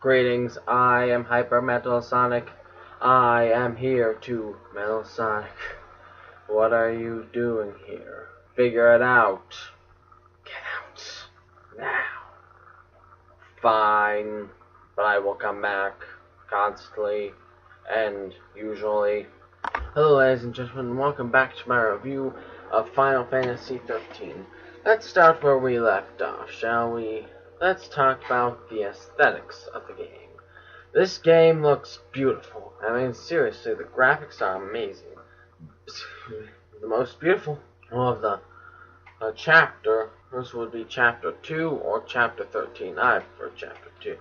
Greetings, I am Hyper Metal Sonic. I am here to Metal Sonic. What are you doing here? Figure it out. Get out. Now. Fine. But I will come back. Constantly. And usually. Hello ladies and gentlemen, welcome back to my review of Final Fantasy 13. Let's start where we left off, shall we? Let's talk about the aesthetics of the game. This game looks beautiful. I mean, seriously, the graphics are amazing. The most beautiful of the chapter, this would be Chapter 2 or Chapter 13. I prefer Chapter 2.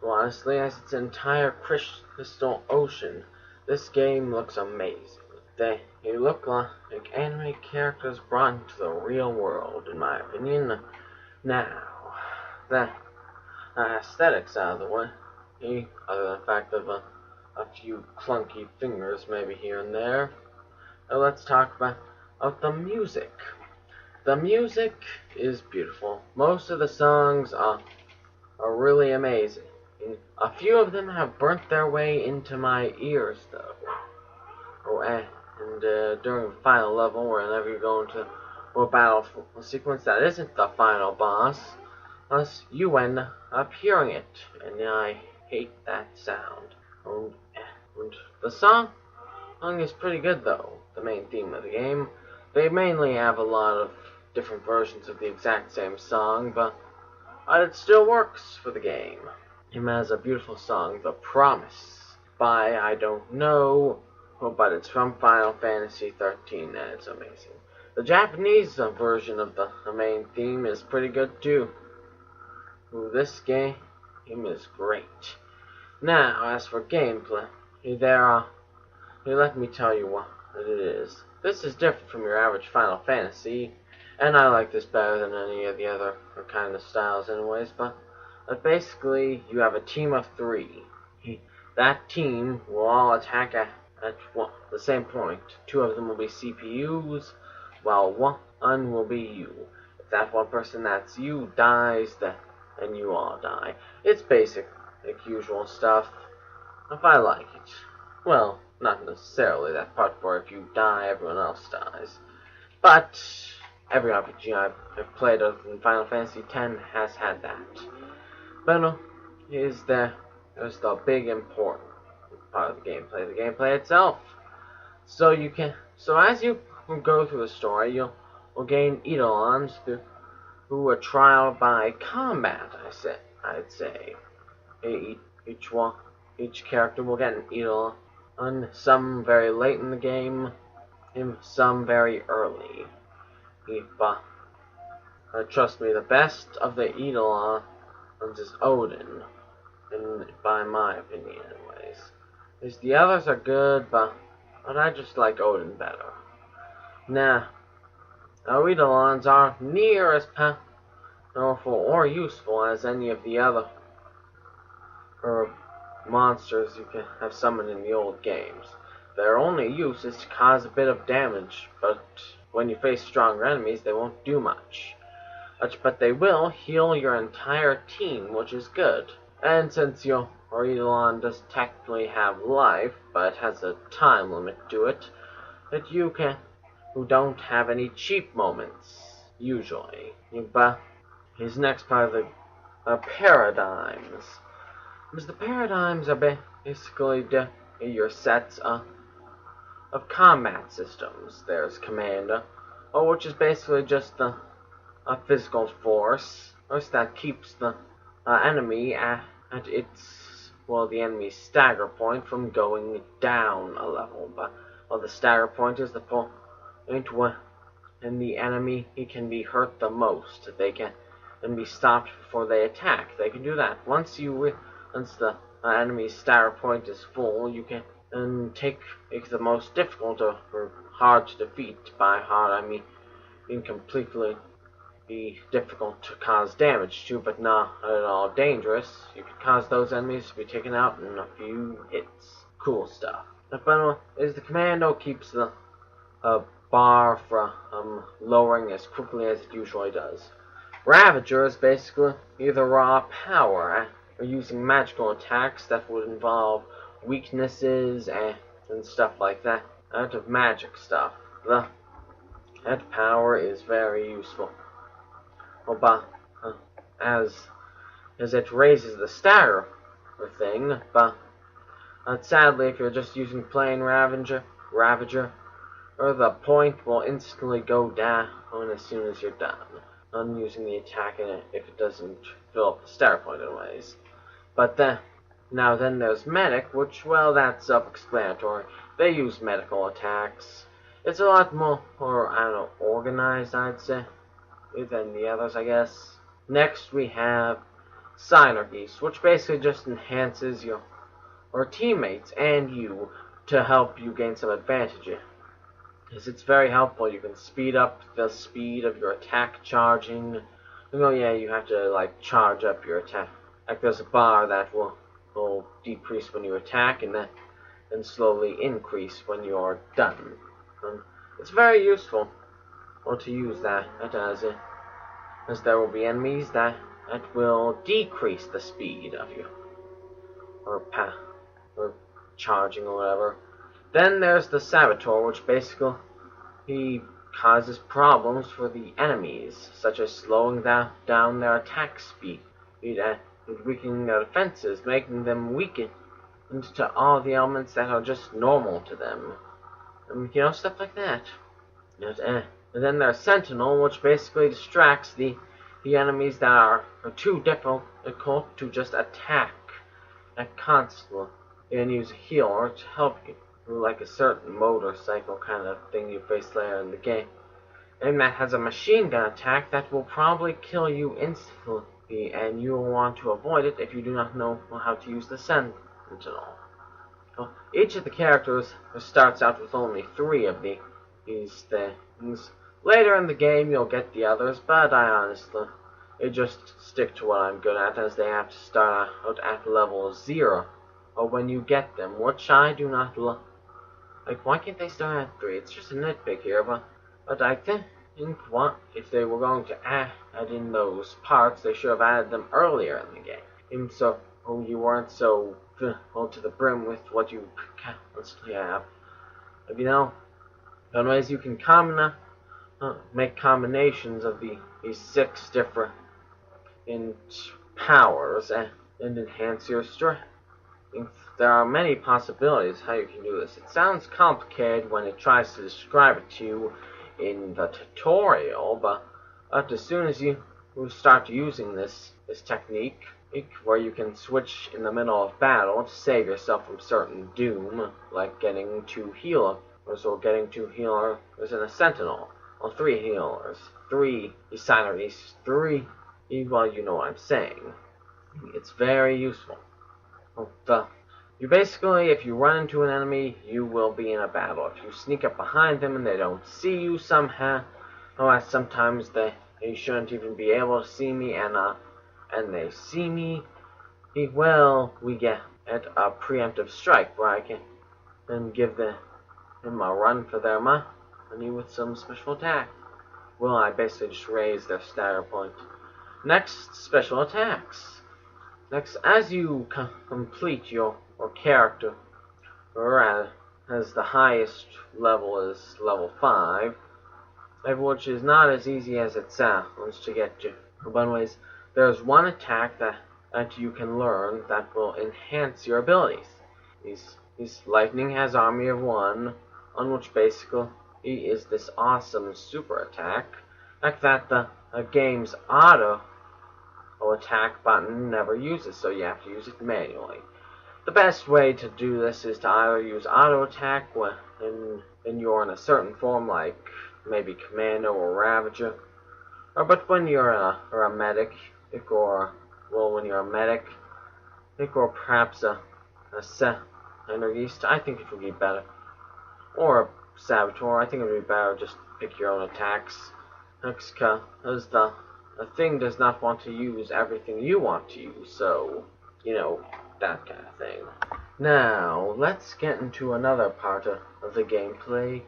Well, honestly, as its entire crystal ocean, this game looks amazing. They look like anime characters brought into the real world, in my opinion. Now, the aesthetics out of the way, other than the fact of a few clunky fingers maybe here and there, let's talk about the music. The music is beautiful. Most of the songs are really amazing. A few of them have burnt their way into my ears, though. Oh, and during the final level, whenever you go into a battle sequence that isn't the final boss, you end up hearing it, and I hate that sound. And the song is pretty good, though. The main theme of the game. They mainly have a lot of different versions of the exact same song, but it still works for the game. It has a beautiful song, The Promise, by I don't know, but it's from Final Fantasy 13, and it's amazing. The Japanese version of the main theme is pretty good too. This game is great. Now, as for gameplay, let me tell you what it is. This is different from your average Final Fantasy, and I like this better than any of the other kind of styles anyways, but basically, you have a team of 3. That team will all attack at the same point. 2 of them will be CPUs, while 1 will be you. If that one person that's you dies, then you all die. It's basic, like usual stuff. If I like it. Well, not necessarily that part where if you die, everyone else dies. But every RPG I've played other than Final Fantasy X has had that. But there's the big important part of the gameplay itself. So as you go through the story, you'll gain Eidolons who are trialed by combat. I'd say each character will get an Eidolon, some very late in the game, and some very early. Trust me, the best of the Eidolons is Odin, by my opinion anyways. The others are good, but I just like Odin better. Now, Eidolons are near as powerful or useful as any of the other monsters you can have summoned in the old games. Their only use is to cause a bit of damage, but when you face stronger enemies, they won't do much. But they will heal your entire team, which is good. And since your Eidolon does technically have life, but it has a time limit to it, that you don't have any cheap moments, usually. But his next part of the paradigms. Because the paradigms are basically your sets of combat systems. There's Command, which is basically just a physical force that keeps the enemy at the enemy's stagger point from going down a level. But the stagger point is the point when the enemy can be hurt the most. They can be stopped before they attack. They can do that. Once the enemy's stagger point is full, you can take the most difficult or hard to defeat. By hard, I mean completely be difficult to cause damage to, but not at all dangerous. You can cause those enemies to be taken out in a few hits. Cool stuff. The final is the Commando keeps the bar from lowering as quickly as it usually does. Ravager is basically either raw power, or using magical attacks that would involve weaknesses and stuff like that. Out of magic stuff. That power is very useful. Well, as it raises the stagger thing, but sadly, if you're just using plain Ravager, or the point will instantly go down as soon as you're done. On using the attack in it if it doesn't fill up the stagger point anyways. But then there's Medic, which, well, that's self-explanatory. They use medical attacks. It's a lot more, I don't know, organized, I'd say, than the others, I guess. Next, we have Synergies, which basically just enhances your teammates and you to help you gain some advantage. It's very helpful. You can speed up the speed of your attack charging. Yeah, you have to, like, charge up your attack. Like, there's a bar that will decrease when you attack and then slowly increase when you're done. It's very useful to use that as there will be enemies that will decrease the speed of you or charging or whatever. Then there's the Saboteur, which basically he causes problems for the enemies, such as slowing down their attack speed and weakening their defenses, making them weaken into all the elements that are just normal to them. Stuff like that. And then there's Sentinel, which basically distracts the enemies that are too difficult to just attack constantly, and use a healer to help you, like a certain motorcycle kind of thing you face later in the game. And that has a machine gun attack that will probably kill you instantly, and you will want to avoid it if you do not know how to use the Sentinel. Each of the characters starts out with only 3 of these things. Later in the game you'll get the others, but I honestly just stick to what I'm good at, as they have to start out at level 0 or when you get them, which I do not like. Why can't they start at 3? It's just a nitpick here, but I think if they were going to add in those parts, they should have added them earlier in the game. And so you weren't so full to the brim with what you constantly have. Anyways, you can make combinations of these 6 different powers and enhance your strength. There are many possibilities how you can do this. It sounds complicated when it tries to describe it to you in the tutorial, but as soon as you start using this technique, where you can switch in the middle of battle to save yourself from certain doom, like getting 2 healers, or getting 2 healers in a Sentinel, or 3 healers, 3 Synergies, 3, well, you know what I'm saying. It's very useful. You basically, if you run into an enemy, you will be in a battle. If you sneak up behind them and they don't see you somehow, sometimes they shouldn't even be able to see me, and they see me, well, we get a preemptive strike where I can then give them a run for their money with some special attack. Well, I basically just raise their stagger point. Next, special attacks. Next, as you complete your character, or as the highest level is level 5, which is not as easy as it sounds to get to. But anyways, there's one attack that you can learn that will enhance your abilities. Lightning has Army of 1, on which basically is this awesome super attack, like that the game's auto attack button never uses, so you have to use it manually. The best way to do this is to either use auto attack when you're in a certain form, like maybe Commando or Ravager, but when you're a medic, when you're a medic, or perhaps a Synergist, I think it would be better, or a Saboteur. I think it would be better just pick your own attacks, because the thing does not want to use everything you want to use, so, that kind of thing. Now, let's get into another part of the gameplay,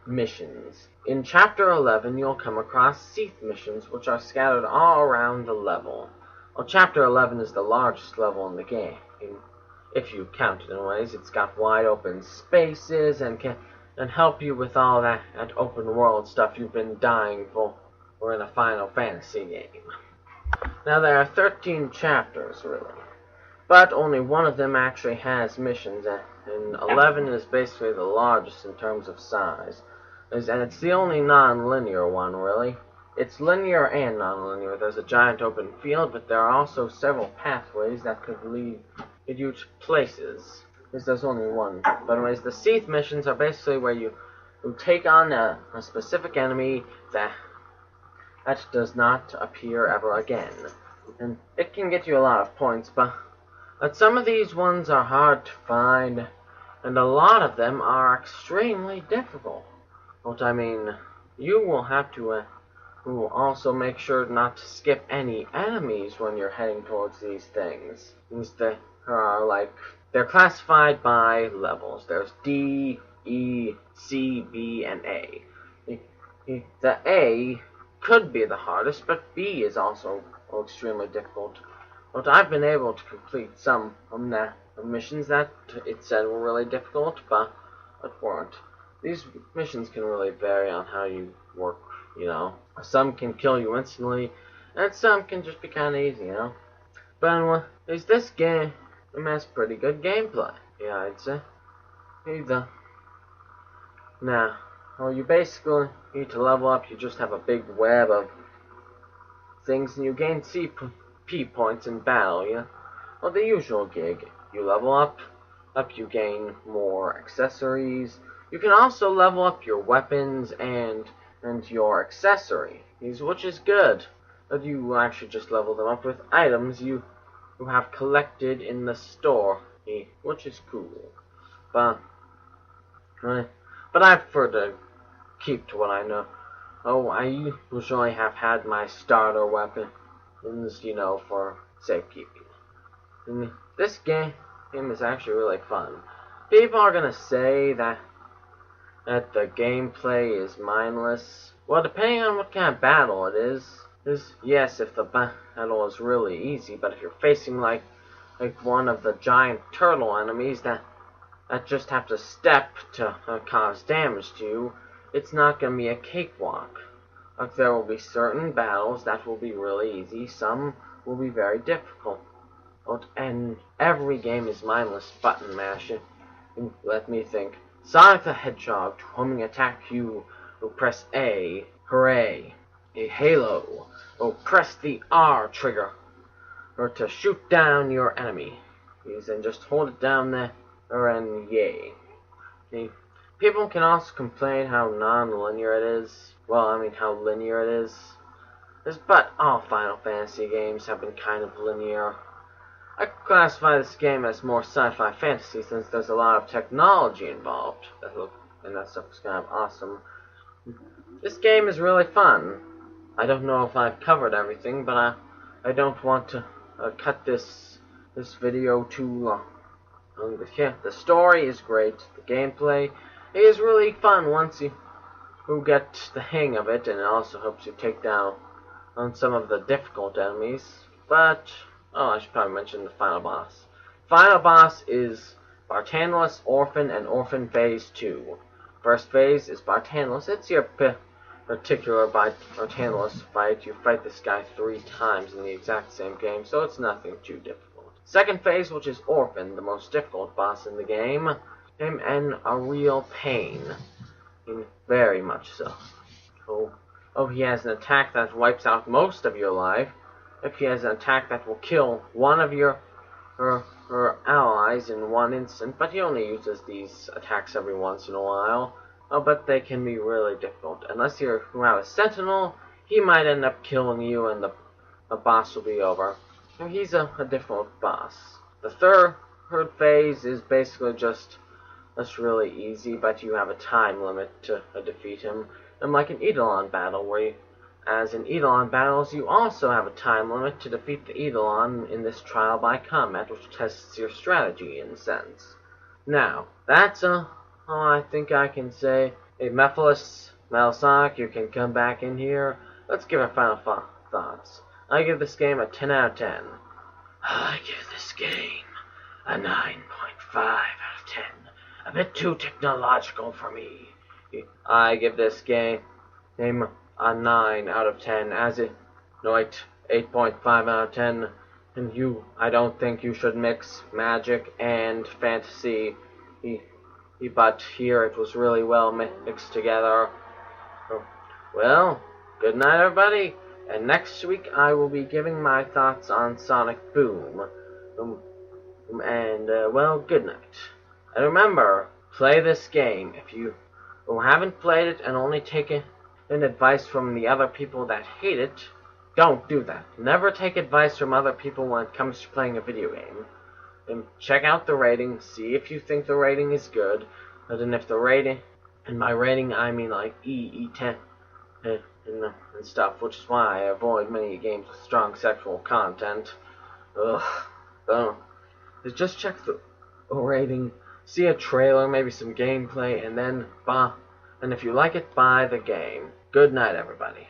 missions. In Chapter 11, you'll come across Seath missions, which are scattered all around the level. Well, Chapter 11 is the largest level in the game. If you count it in ways, it's got wide open spaces and can help you with all that open world stuff you've been dying for in a Final Fantasy game. Now there are 13 chapters really, but only one of them actually has missions, and 11 is basically the largest in terms of size, and it's the only non-linear one really. It's linear and non-linear. There's a giant open field, but there are also several pathways that could lead you to places. Because there's only one. But anyways, the Seath missions are basically where you take on a specific enemy that does not appear ever again. And it can get you a lot of points, but some of these ones are hard to find, and a lot of them are extremely difficult. What I mean, you will have to also make sure not to skip any enemies when you're heading towards these things. They're classified by levels. There's D, E, C, B, and A. The A could be the hardest, but B is also extremely difficult. But I've been able to complete some of the missions that it said were really difficult, but weren't. These missions can really vary on how you work, you know. Some can kill you instantly, and some can just be kind of easy, you know. But this game has pretty good gameplay, yeah, I'd say. Now, you basically need to level up. You just have a big web of things, and you gain CP points in battle, yeah. Well, the usual gig. You level up, you gain more accessories. You can also level up your weapons and your accessories, which is good. But you actually just level them up with items you have collected in the store, which is cool. But I prefer to keep to what I know. I usually have had my starter weapons, you know, for safekeeping. And this game is actually really fun. People are gonna say that the gameplay is mindless. Well, depending on what kind of battle it is yes, if the battle is really easy, but if you're facing like one of the giant turtle enemies that just have to step to cause damage to you, it's not gonna be a cakewalk. There will be certain battles that will be really easy, some will be very difficult. And every game is mindless button mashing. Let me think. Sonic the Hedgehog, to homing attack you, will press A, hooray. A Halo, will press the R trigger, or to shoot down your enemy. And just hold it down there, and yay. People can also complain how non-linear it is. Well, I mean how linear it is. But all Final Fantasy games have been kind of linear. I classify this game as more sci-fi fantasy since there's a lot of technology involved. And that stuff is kind of awesome. This game is really fun. I don't know if I've covered everything, but I don't want to cut this video too long. Yeah, the story is great. The gameplay is really fun once you get the hang of it, and it also helps you take down some of the difficult enemies. But I should probably mention the final boss. Final boss is Bartanelus, Orphan, and Orphan Phase 2. First phase is Bartanelus. It's your particular Bartanelus fight. You fight this guy 3 times in the exact same game, so it's nothing too difficult. Second phase, which is Orphan, the most difficult boss in the game, and a real pain. Very much so. He has an attack that wipes out most of your life. If he has an attack that will kill one of your allies in one instant, but he only uses these attacks every once in a while. But they can be really difficult. Unless you have a sentinel, he might end up killing you and the boss will be over. He's a difficult boss. The third phase is basically just really easy, but you have a time limit to defeat him. And like an Eidolon battle, as in Eidolon battles, you also have a time limit to defeat the Eidolon in this trial by combat, which tests your strategy in a sense. Now, that's all I think I can say. Hey, Mephiles, Metal Sonic, you can come back in here. Let's give our final thoughts. I give this game a 10 out of 10. I give this game a 9.5 out of 10. A bit too technological for me. I give this game a 9 out of 10, as it... No, wait, 8.5 out of 10. And I don't think you should mix magic and fantasy. But here it was really well mixed together. Well, good night, everybody. And next week I will be giving my thoughts on Sonic Boom. Well, good night. And remember, play this game. If you haven't played it and only taken advice from the other people that hate it, don't do that. Never take advice from other people when it comes to playing a video game. And check out the rating, see if you think the rating is good. And if the rating, and by rating I mean like E10, and stuff, which is why I avoid many games with strong sexual content. Just check the rating, see a trailer, maybe some gameplay, and then and if you like it, buy the game. Good night, everybody.